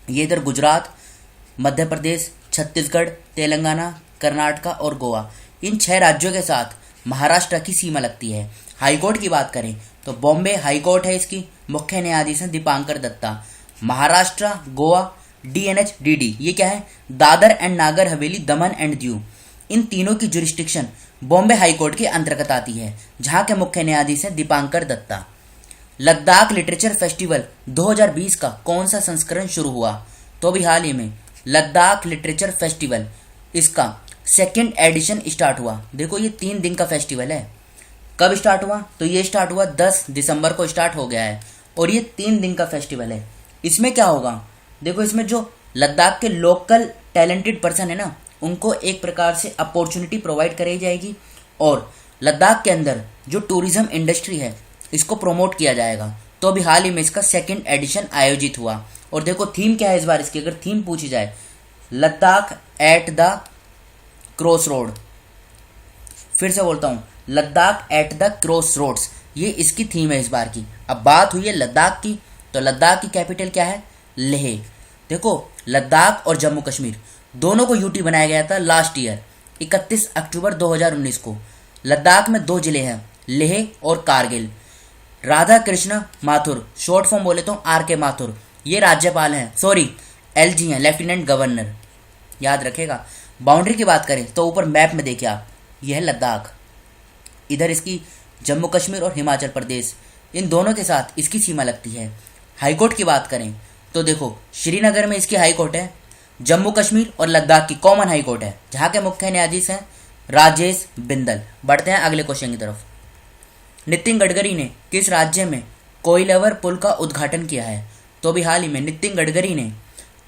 ये इधर गुजरात, मध्य प्रदेश, छत्तीसगढ़, तेलंगाना, कर्नाटका और गोवा, इन 6 राज्यों के साथ महाराष्ट्र की सीमा लगती है। हाईकोर्ट की बात करें तो बॉम्बे हाईकोर्ट है, इसकी मुख्य न्यायाधीश हैं दीपांकर दत्ता। महाराष्ट्र, गोवा, डीएनएच, डीडी, ये क्या है, Dadar and Nagar Haveli, Daman and Diu, इन तीनों की जुरिस्डिक्शन बॉम्बे हाईकोर्ट के अंतर्गत आती है, जहां के मुख्य न्यायाधीश हैं दीपांकर दत्ता। लद्दाख लिटरेचर फेस्टिवल 2020 का कौन सा संस्करण शुरू हुआ? तो अभी हाल ही में लद्दाख लिटरेचर फेस्टिवल, इसका 2nd एडिशन स्टार्ट हुआ। देखो ये 3 दिन का फेस्टिवल है। कब स्टार्ट हुआ? तो ये स्टार्ट हुआ 10 दिसंबर को स्टार्ट हो गया है और ये 3 दिन का फेस्टिवल है। इसमें क्या होगा? देखो इसमें जो लद्दाख के लोकल टैलेंटेड पर्सन है ना, उनको एक प्रकार से अपॉर्चुनिटी प्रोवाइड कराई जाएगी और लद्दाख के अंदर जो टूरिज्म इंडस्ट्री है इसको प्रमोट किया जाएगा। तो अभी हाल ही में इसका 2nd एडिशन आयोजित हुआ। और देखो थीम क्या है इस बार इसकी, अगर थीम पूछी जाए, Ladakh at the cross road. फिर से बोलता हूँ, Ladakh at the cross roads, ये इसकी थीम है इस बार की। अब बात हुई है लद्दाख की, तो लद्दाख की कैपिटल क्या है? लेह। देखो लद्दाख और जम्मू कश्मीर दोनों को यूटी बनाया गया था लास्ट ईयर 31 अक्टूबर 2019 को। लद्दाख में 2 जिले हैं, लेह और कारगिल। राधा कृष्ण माथुर, शॉर्ट फॉर्म बोले तो आर के माथुर, ये राज्यपाल हैं, सॉरी एलजी हैं, लेफ्टिनेंट गवर्नर, याद रखेगा। बाउंड्री की बात करें तो ऊपर मैप में देखिए आप, यह है लद्दाख, इधर इसकी जम्मू कश्मीर और हिमाचल प्रदेश, इन दोनों के साथ इसकी सीमा लगती है। हाईकोर्ट की बात करें तो देखो श्रीनगर में इसकी हाईकोर्ट है, जम्मू कश्मीर और लद्दाख की कॉमन हाईकोर्ट है, जहाँ के मुख्य न्यायाधीश हैं राजेश बिंदल। बढ़ते हैं अगले क्वेश्चन की तरफ। नितिन गडकरी ने किस राज्य में कोइलवर पुल का उद्घाटन किया है? तो अभी हाल ही में नितिन गडकरी ने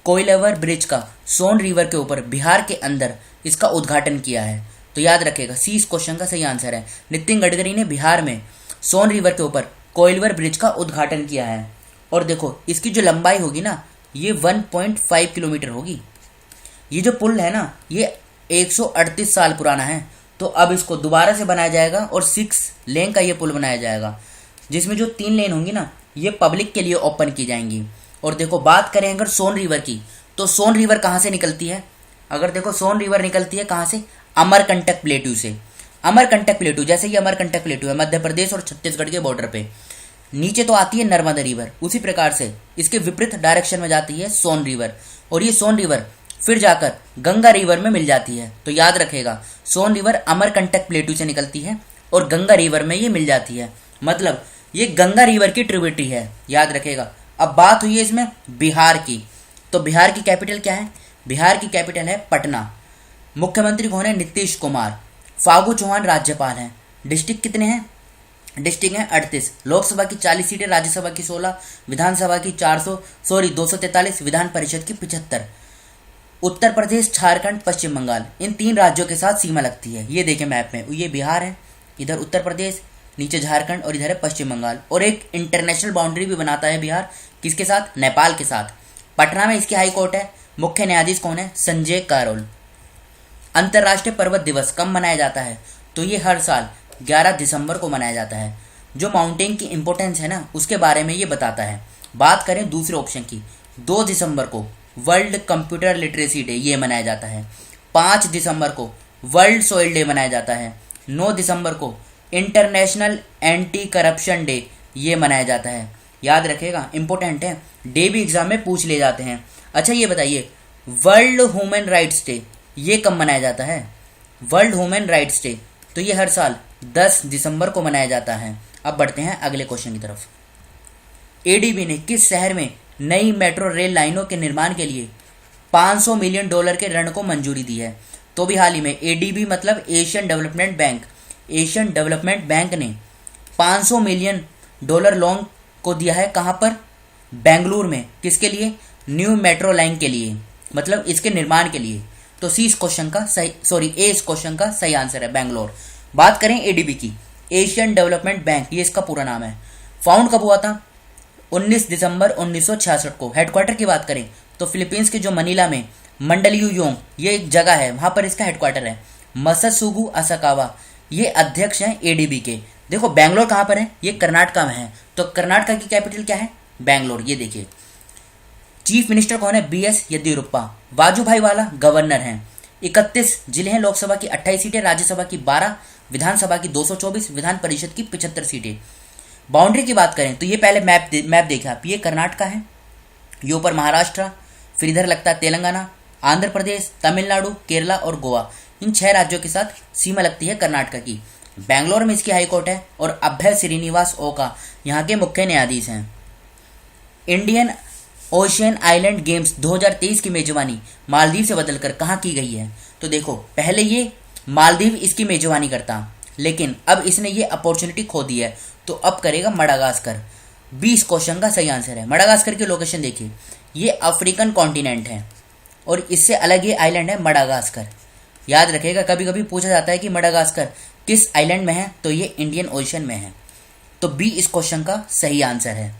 कोइलवर ब्रिज का सोन रिवर के ऊपर बिहार के अंदर इसका उद्घाटन किया है। तो याद रखेगा, सी इस क्वेश्चन का सही आंसर है। नितिन गडकरी ने बिहार में सोन रिवर के ऊपर कोइलवर ब्रिज का उद्घाटन किया है। और देखो इसकी जो लंबाई होगी ना, ये 1.5 किलोमीटर होगी। ये जो पुल है ना, ये 138 साल पुराना है। तो अब इसको दोबारा से बनाया जाएगा और 6 लेन का ये पुल बनाया जाएगा, जिसमें जो 3 लेन होंगी ना, ये पब्लिक के लिए ओपन की जाएंगी। और देखो बात करें अगर सोन रिवर की, तो सोन रिवर कहाँ से निकलती है? अगर देखो सोन रिवर निकलती है कहाँ से? अमरकंटक प्लेटू से। अमरकंटक प्लेटू, जैसे ये अमरकंटक प्लेटू है मध्य प्रदेश और छत्तीसगढ़ के बॉर्डर पे, नीचे तो आती है नर्मदा रिवर, उसी प्रकार से इसके विपरीत डायरेक्शन में जाती है सोन रिवर, और ये सोन रिवर फिर जाकर गंगा रिवर में मिल जाती है। तो याद रखेगा, सोन रिवर अमरकंटक प्लेटू से निकलती है और गंगा रिवर में ये मिल जाती है, मतलब ये गंगा रिवर की ट्रिब्यूटरी है, याद रखेगा। अब बात हुई है इसमें बिहार की, तो बिहार की कैपिटल क्या है? बिहार की कैपिटल है पटना। मुख्यमंत्री कौन है? नीतीश कुमार। फागू चौहान राज्यपाल हैं। डिस्ट्रिक्ट कितने हैं? डिस्ट्रिक्ट हैं 38। लोकसभा की 40 सीटें, राज्यसभा की 16, विधानसभा की 243, विधान परिषद की 75। उत्तर प्रदेश, झारखंड, पश्चिम बंगाल, इन 3 राज्यों के साथ सीमा लगती है। ये देखें मैप में, ये बिहार है, इधर उत्तर प्रदेश, नीचे झारखंड और इधर है पश्चिम बंगाल। और एक इंटरनेशनल बाउंड्री भी बनाता है बिहार, किसके साथ? नेपाल के साथ। पटना में इसकी हाई कोर्ट है। मुख्य न्यायाधीश कौन है? संजय करोल। अंतर्राष्ट्रीय पर्वत दिवस कब मनाया जाता है? तो ये हर साल 11 दिसंबर को मनाया जाता है। जो माउंटेन की इंपॉर्टेंस है ना, उसके बारे में ये बताता है। बात करें दूसरे ऑप्शन की, 2 दिसंबर को वर्ल्ड कंप्यूटर लिटरेसी डे ये मनाया जाता है। 5 दिसंबर को वर्ल्ड सॉइल डे मनाया जाता है। 9 दिसंबर को इंटरनेशनल एंटी करप्शन डे ये मनाया जाता है। याद रखेगा, इंपॉर्टेंट है, डे भी एग्जाम में पूछ ले जाते हैं। अच्छा ये बताइए, वर्ल्ड ह्यूमन राइट्स डे ये कब मनाया जाता है? वर्ल्ड ह्यूमन राइट्स डे तो ये हर साल 10 दिसंबर को मनाया जाता है। अब बढ़ते हैं अगले क्वेश्चन की तरफ। एडीबी ने किस शहर में नई मेट्रो रेल लाइनों के निर्माण के लिए $500 मिलियन के ऋण को मंजूरी दी है? तो भी हाल ही में एडीबी मतलब Asian development bank, Asian development bank ने $500 मिलियन लोन को दिया है। कहाँ पर? बेंगलुरु में। किसके लिए? न्यू मेट्रो लाइन के लिए, मतलब इसके निर्माण के लिए। तो सी इस क्वेश्चन का सही, सॉरी ए इस क्वेश्चन का सही आंसर है, बेंगलोर। बात करें एडीबी की, एशियन डेवलपमेंट बैंक, ये इसका पूरा नाम है। फाउंड कब हुआ था? 19 दिसंबर 1966 को। हेडक्वार्टर की बात करें तो फिलीपींस के जो मनीला में मंडलियुयोंग ये एक जगह है, वहां पर इसका हेडक्वार्टर है। मसासुगु असाकावा ये अध्यक्ष हैं एडीबी के। देखो बेंगलोर कहाँ पर है? ये कर्नाटका में है। तो कर्नाटका की कैपिटल क्या है? बेंगलोर। ये देखिए, चीफ मिनिस्टर कौन है? BS येदियुरप्पा। वाजूभाई वाला गवर्नर हैं। 31 जिले हैं, लोकसभा की 28 सीटें, राज्यसभा की 12, विधानसभा की 224, विधान परिषद की 75 सीटें। बाउंड्री की बात करें तो ये पहले मैप देखा आप, ये कर्नाटका है, ये ऊपर महाराष्ट्र, फिर इधर लगता है तेलंगाना, आंध्र प्रदेश, तमिलनाडु, केरला और गोवा। इन 6 राज्यों के साथ सीमा लगती है कर्नाटका की। बेंगलोर में इसकी हाईकोर्ट है और अभय श्रीनिवास ओका यहाँ के मुख्य न्यायाधीश हैं। इंडियन ओशियन आइलैंड गेम्स 2023 की मेजबानी मालदीव से बदलकर कहाँ की गई है? तो देखो, पहले ये मालदीव इसकी मेजबानी करता, लेकिन अब इसने ये अपॉर्चुनिटी खो दी है, तो अब करेगा मडागास्कर। 20 क्वेश्चन का सही आंसर है। मडागास्कर की लोकेशन देखिए, ये अफ्रीकन कॉन्टिनेंट है और इससे अलग ये आइलैंड है मडागास्कर। याद रखिएगा, कभी कभी पूछा जाता है कि मडागास्कर किस आइलैंड में है, तो ये इंडियन ओशन में है। तो बी इस क्वेश्चन का सही आंसर है।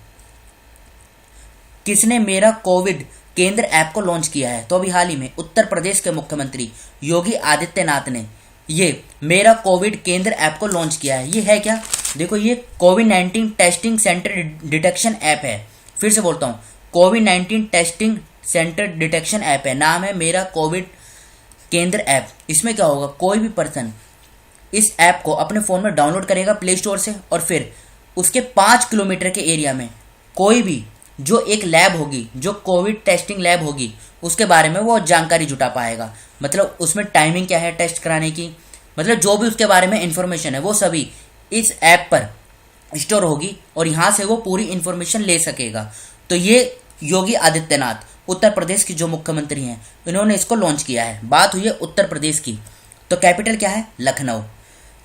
किसने मेरा कोविड केंद्र ऐप को लॉन्च किया है? तो अभी हाल ही में उत्तर प्रदेश के मुख्यमंत्री योगी आदित्यनाथ ने ये मेरा कोविड केंद्र ऐप को लॉन्च किया है। ये है क्या? देखो, ये कोविड-19 टेस्टिंग सेंटर डिटेक्शन ऐप है। फिर से बोलता हूँ, कोविड-19 टेस्टिंग सेंटर डिटेक्शन ऐप है, नाम है मेरा कोविड केंद्र ऐप। इसमें क्या होगा, कोई भी पर्सन इस ऐप को अपने फ़ोन में डाउनलोड करेगा प्ले स्टोर से, और फिर उसके 5 किलोमीटर के एरिया में कोई भी जो एक लैब होगी, जो कोविड टेस्टिंग लैब होगी, उसके बारे में वो जानकारी जुटा पाएगा। मतलब उसमें टाइमिंग क्या है टेस्ट कराने की, मतलब जो भी उसके बारे में इंफॉर्मेशन है वो सभी इस ऐप पर स्टोर होगी और यहाँ से वो पूरी इंफॉर्मेशन ले सकेगा। तो ये योगी आदित्यनाथ उत्तर प्रदेश की जो मुख्यमंत्री हैं, इन्होंने इसको लॉन्च किया है। बात हुई है उत्तर प्रदेश की, तो कैपिटल क्या है? लखनऊ।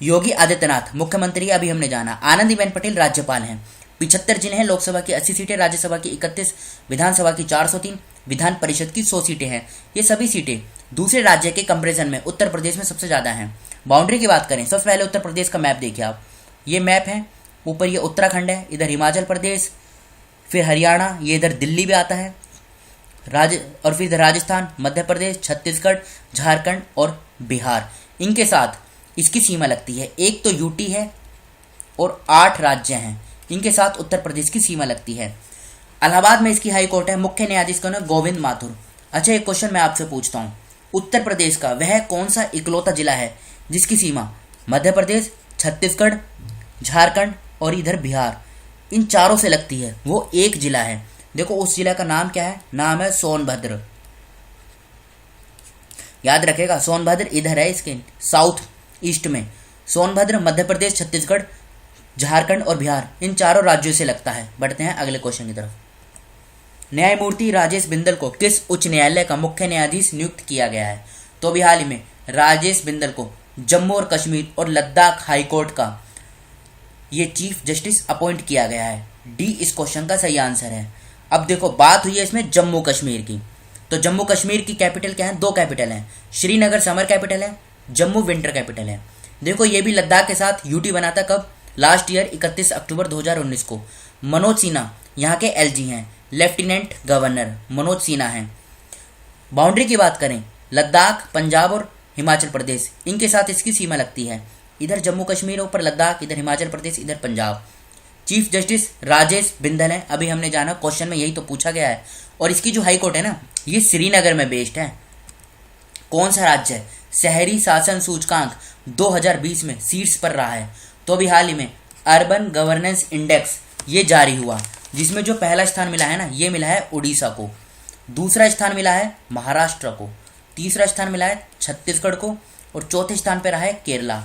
योगी आदित्यनाथ मुख्यमंत्री अभी हमने जाना। आनंदीबेन पटेल राज्यपाल हैं। 75 जिले हैं, लोकसभा की 80 सीटें, राज्यसभा की 31, विधानसभा की 403, विधान परिषद की 100 सीटें हैं। ये सभी सीटें दूसरे राज्य के कंपेरिजन में उत्तर प्रदेश में सबसे ज़्यादा हैं। बाउंड्री की बात करें, सबसे पहले उत्तर प्रदेश का मैप देखिए आप। ये मैप है, ऊपर ये उत्तराखंड है, इधर हिमाचल प्रदेश, फिर हरियाणा, ये इधर दिल्ली भी आता है, और फिर इधर राजस्थान, मध्य प्रदेश, छत्तीसगढ़, झारखंड और बिहार। इनके साथ इसकी सीमा लगती है। एक तो यूटी है और 8 राज्य हैं, इनके साथ उत्तर प्रदेश की सीमा लगती है। इलाहाबाद में इसकी हाई कोर्ट है। मुख्य न्यायाधीश कौन है? गोविंद माथुर। अच्छा, एक क्वेश्चन मैं आपसे पूछता हूँ, उत्तर प्रदेश का वह कौन सा इकलौता जिला है जिसकी सीमा मध्य प्रदेश, छत्तीसगढ़, झारखंड और इधर बिहार, इन चारों से लगती है? वो एक जिला है। देखो, उस जिला का नाम क्या है? नाम है सोनभद्र। याद रखेगा, सोनभद्र इधर है इसके साउथ ईस्ट में। सोनभद्र मध्य प्रदेश, छत्तीसगढ़, झारखंड और बिहार, इन चारों राज्यों से लगता है। बढ़ते हैं अगले क्वेश्चन की तरफ। न्यायमूर्ति राजेश बिंदल को किस उच्च न्यायालय का मुख्य न्यायाधीश नियुक्त किया गया है? तो अभी हाल ही में राजेश बिंदल को जम्मू और कश्मीर और लद्दाख हाईकोर्ट का ये चीफ जस्टिस अपॉइंट किया गया है। डी इस क्वेश्चन का सही आंसर है। अब देखो, बात हुई है इसमें जम्मू कश्मीर की, तो जम्मू कश्मीर की कैपिटल क्या है? 2 कैपिटल हैं, श्रीनगर समर कैपिटल है, जम्मू विंटर कैपिटल है। देखो, ये भी लद्दाख के साथ यूटी बना था, कब? लास्ट ईयर 31 अक्टूबर 2019 को। मनोज सिन्हा यहाँ के एलजी हैं, लेफ्टिनेंट गवर्नर मनोज सिन्हा हैं। बाउंड्री की बात करें, लद्दाख, पंजाब और हिमाचल प्रदेश, इनके साथ इसकी सीमा लगती है। इधर जम्मू कश्मीर, ऊपर लद्दाख, इधर हिमाचल प्रदेश, इधर पंजाब। चीफ जस्टिस राजेश बिंदल हैं, अभी हमने जाना, क्वेश्चन में यही तो पूछा गया है। और इसकी जो हाई कोर्ट है ना, ये श्रीनगर में बेस्ड है। कौन सा राज्य है शहरी शासन सूचकांक 2020 में शीर्ष पर रहा है? तो अभी हाल ही में अर्बन गवर्नेंस इंडेक्स ये जारी हुआ, जिसमें जो पहला स्थान मिला है ना, ये मिला है उड़ीसा को, दूसरा स्थान मिला है महाराष्ट्र को, तीसरा स्थान मिला है छत्तीसगढ़ को और चौथे स्थान पर रहा है केरला।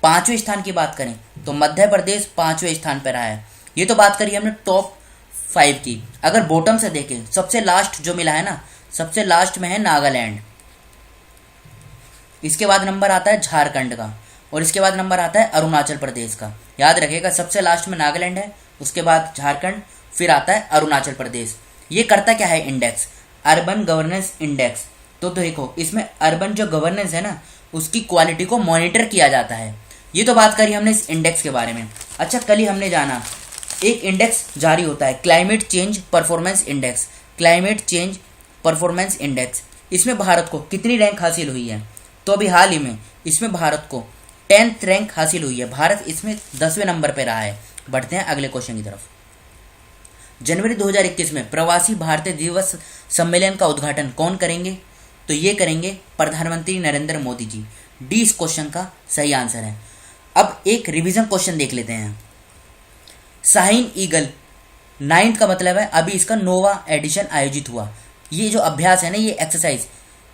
5वें स्थान की बात करें तो मध्य प्रदेश 5वें स्थान पर रहा है। ये तो बात करी हमने टॉप 5 की। अगर बॉटम से देखें, सबसे लास्ट जो मिला है ना, सबसे लास्ट में है नागालैंड, इसके बाद नंबर आता है झारखंड का और इसके बाद नंबर आता है अरुणाचल प्रदेश का। याद रखिएगा, सबसे लास्ट में नागालैंड है, उसके बाद झारखंड, फिर आता है अरुणाचल प्रदेश। ये करता क्या है? Index, urban governance index. तो देखो, इसमें अर्बन जो गवर्नेंस है ना, उसकी क्वालिटी को मॉनिटर किया जाता है। ये तो बात करी हमने इस इंडेक्स के बारे में। अच्छा, कल ही हमने जाना, एक इंडेक्स जारी होता है, climate change performance index. Climate change performance index, इसमें भारत को कितनी रैंक हासिल हुई है? तो अभी हाल ही में इसमें भारत को 10th रैंक हासिल हुई है। भारत इसमें 10वें नंबर पर रहा है। बढ़ते हैं अगले क्वेश्चन की तरफ। जनवरी 2021 में प्रवासी भारतीय दिवस सम्मेलन का उद्घाटन कौन करेंगे? तो ये करेंगे प्रधानमंत्री नरेंद्र मोदी जी। डी इस क्वेश्चन का सही आंसर है। अब एक रिवीजन क्वेश्चन देख लेते हैं। शाहीन ईगल 9th का मतलब है अभी इसका 9वां एडिशन आयोजित हुआ। ये जो अभ्यास है ना, ये एक्सरसाइज,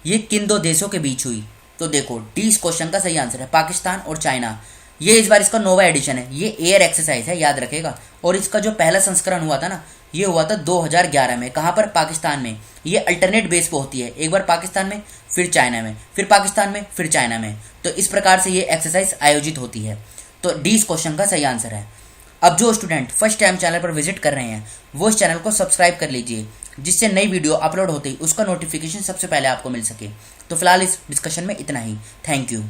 ये किन दो देशों के बीच हुई? तो देखो डी इस क्वेश्चन का सही आंसर है पाकिस्तान और चाइना। ये इस बार इसका 9वां एडिशन है। ये एयर एक्सरसाइज है, याद रखेगा। और इसका जो पहला संस्करण हुआ था ना, ये हुआ था 2011 में। कहाँ पर? पाकिस्तान में। ये अल्टरनेट बेस पे होती है, एक बार पाकिस्तान में, फिर चाइना में, फिर पाकिस्तान में, फिर चाइना में। तो इस प्रकार से ये एक्सरसाइज आयोजित होती है। तो डी इस क्वेश्चन का सही आंसर है। अब जो स्टूडेंट फर्स्ट टाइम चैनल पर विजिट कर रहे हैं वो इस चैनल को सब्सक्राइब कर लीजिए, जिससे नई वीडियो अपलोड होते ही उसका नोटिफिकेशन सबसे पहले आपको मिल सके। तो फिलहाल इस डिस्कशन में इतना ही। Thank you.